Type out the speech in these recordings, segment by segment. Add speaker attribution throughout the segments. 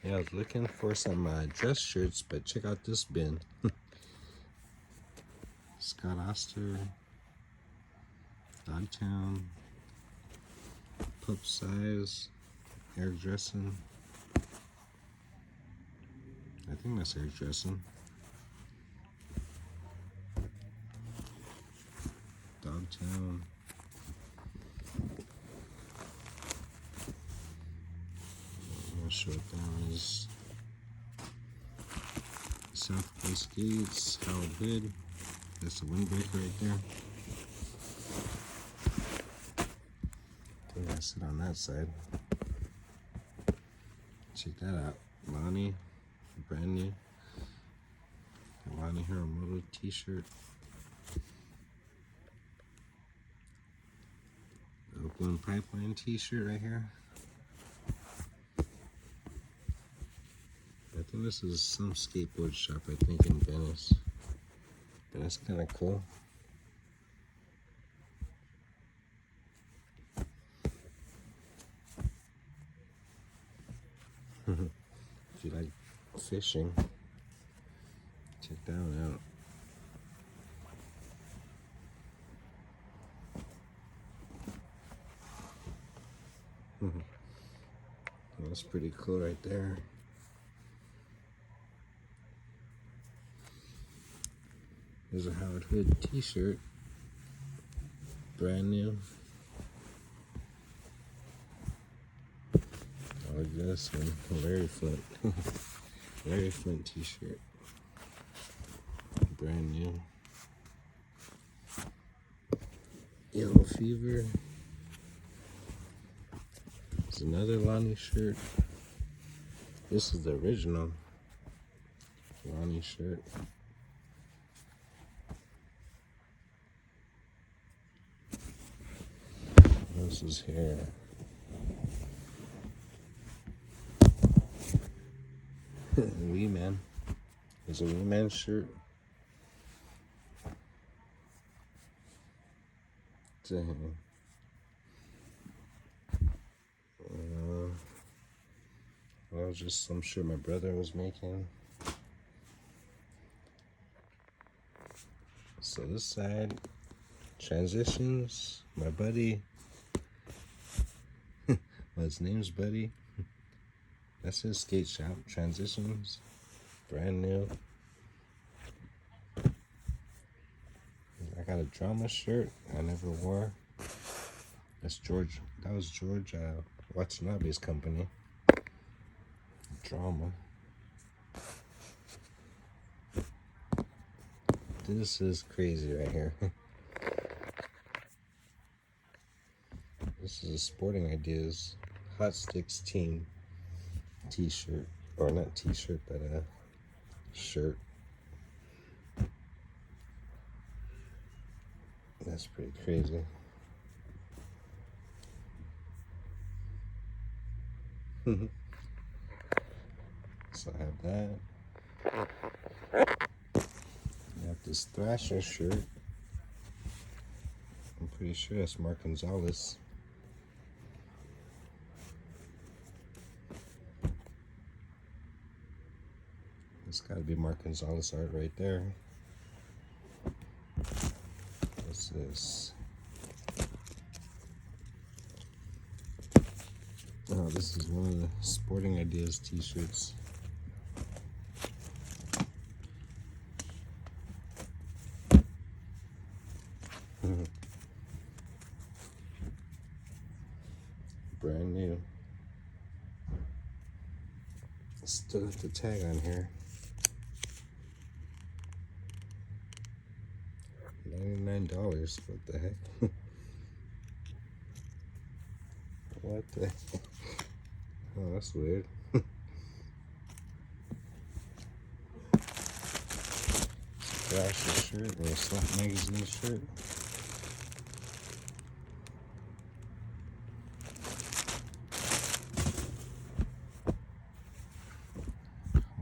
Speaker 1: Yeah, I was looking for some dress shirts, but check out this bin. Scott Oster, Dogtown, pup size, air dressing. I think that's air dressing. Dogtown. I'm not sure what that is. Southwest Gates, Howard Hood. That's the windbreaker right there. I think that's it on that side. Check that out. Lonnie, brand new. Lonnie Hiramoto t-shirt. Oakland Pipeline t-shirt right here. I think this is some skateboard shop, I think, in Venice. But that's kind of cool. If you like fishing, check that one out. That's pretty cool right there. There's a Howard Hood t-shirt. Brand new. Oh, look at this one. Larry Flint. Larry Flint t-shirt. Brand new. Yellow Fever. There's another Lonnie shirt. This is the original Lonnie shirt. This is here. Wee Man. There's a Wee Man shirt. Dang. That was just some shirt my brother was making. So this side, Transitions. My buddy. Well, his name's Buddy. That's his skate shop. Transitions. Brand new. I got a drama shirt I never wore. That's George. That was George Watanabe's company. Drama. This is crazy right here. This is a Sporting Ideas Hot Sticks team t-shirt. Or not t-shirt, but a shirt. That's pretty crazy. So I have that. I have this Thrasher shirt. I'm pretty sure that's Mark Gonzalez. It's gotta be Mark Gonzalez art right there. What's this? Oh, this is one of the Sporting Ideas t-shirts. Brand new. Still got the tag on here. $99. What the heck? What the heck? Oh, that's weird. Thrasher shirt or a Slap Magazine shirt.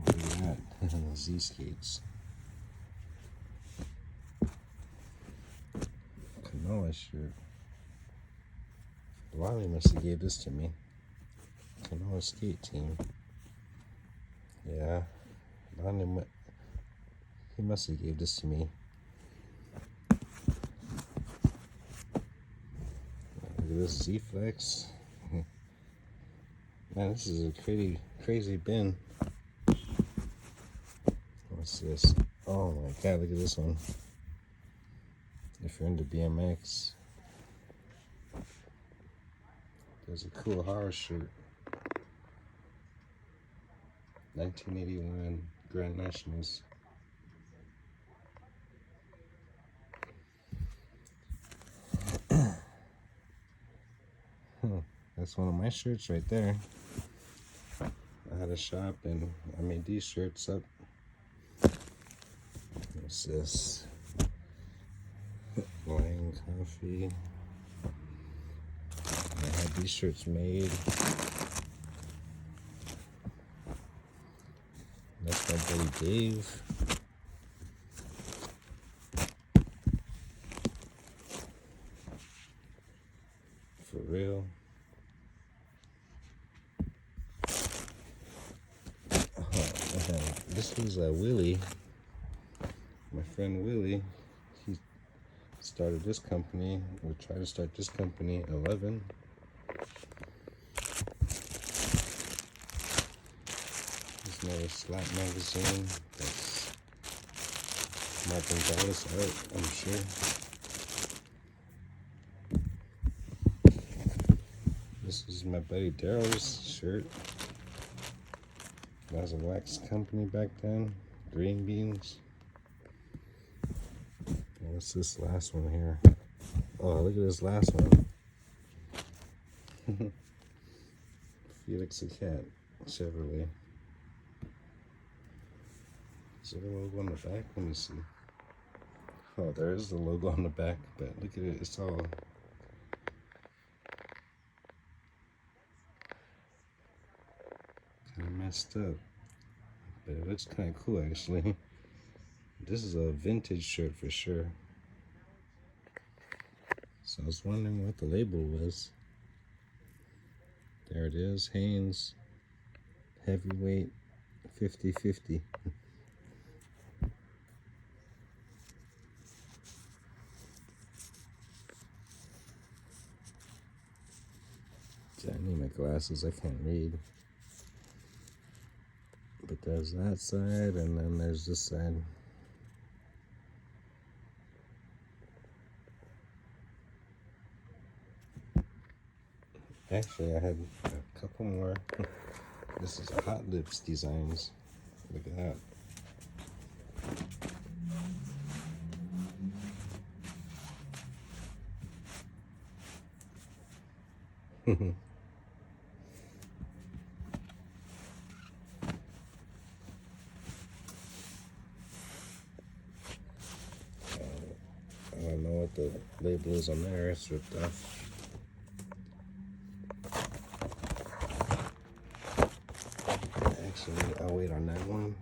Speaker 1: Look at that. Z skates. Kanoa shirt. Wally must have gave this to me. Kanoa skate team. Yeah, he must have gave this to me. Look at this Z-Flex. Man, this is a crazy bin. What's this? Oh my god, look at this one. If you're into BMX, there's a cool horror shirt. 1981 Grand Nationals. That's one of my shirts right there. I had a shop and I made these shirts up. What's this? Wine, coffee. I had these shirts made. That's my buddy Dave. For real. This is Willie, my friend Willie. He started this company. We tried to start this company 11. There's another Slap magazine. That's Mark Gonzalez art, I'm sure. This is my buddy Daryl's shirt. That was a wax company back then. Green beans. What's this last one here? Oh, look at this last one. Felix the Cat, Chevrolet. Is there a logo on the back? Let me see. Oh, there is the logo on the back, but look at it. It's all kind of messed up, but it looks kind of cool actually. This is a vintage shirt for sure. So I was wondering what the label was. There it is, Hanes Heavyweight 50/50. I need my glasses, I can't read. But there's that side, and then there's this side. Actually, I had a couple more. This is Hot Lips Designs. Look at that. I don't know what the label is on there. It's ripped off. Actually, I'll wait on that one.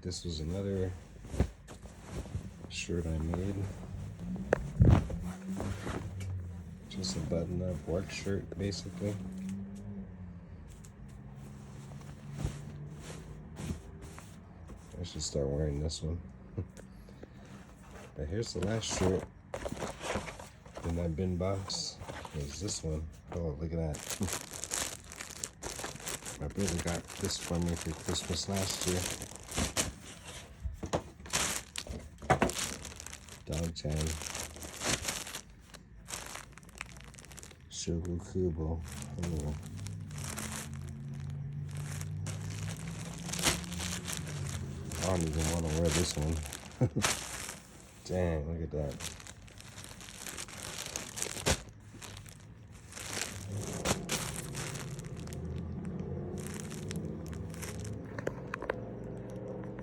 Speaker 1: This was another shirt I made. Just a button-up work shirt, basically. I should start wearing this one. But here's the last shirt in that bin box. Is this one. Oh, look at that. My brother got this for me for Christmas last year. Dogtown. Shogu Kubo. Oh. I don't even want to wear this one. Dang, look at that.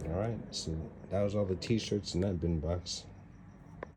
Speaker 1: Alright, so that was all the t-shirts in that bin box.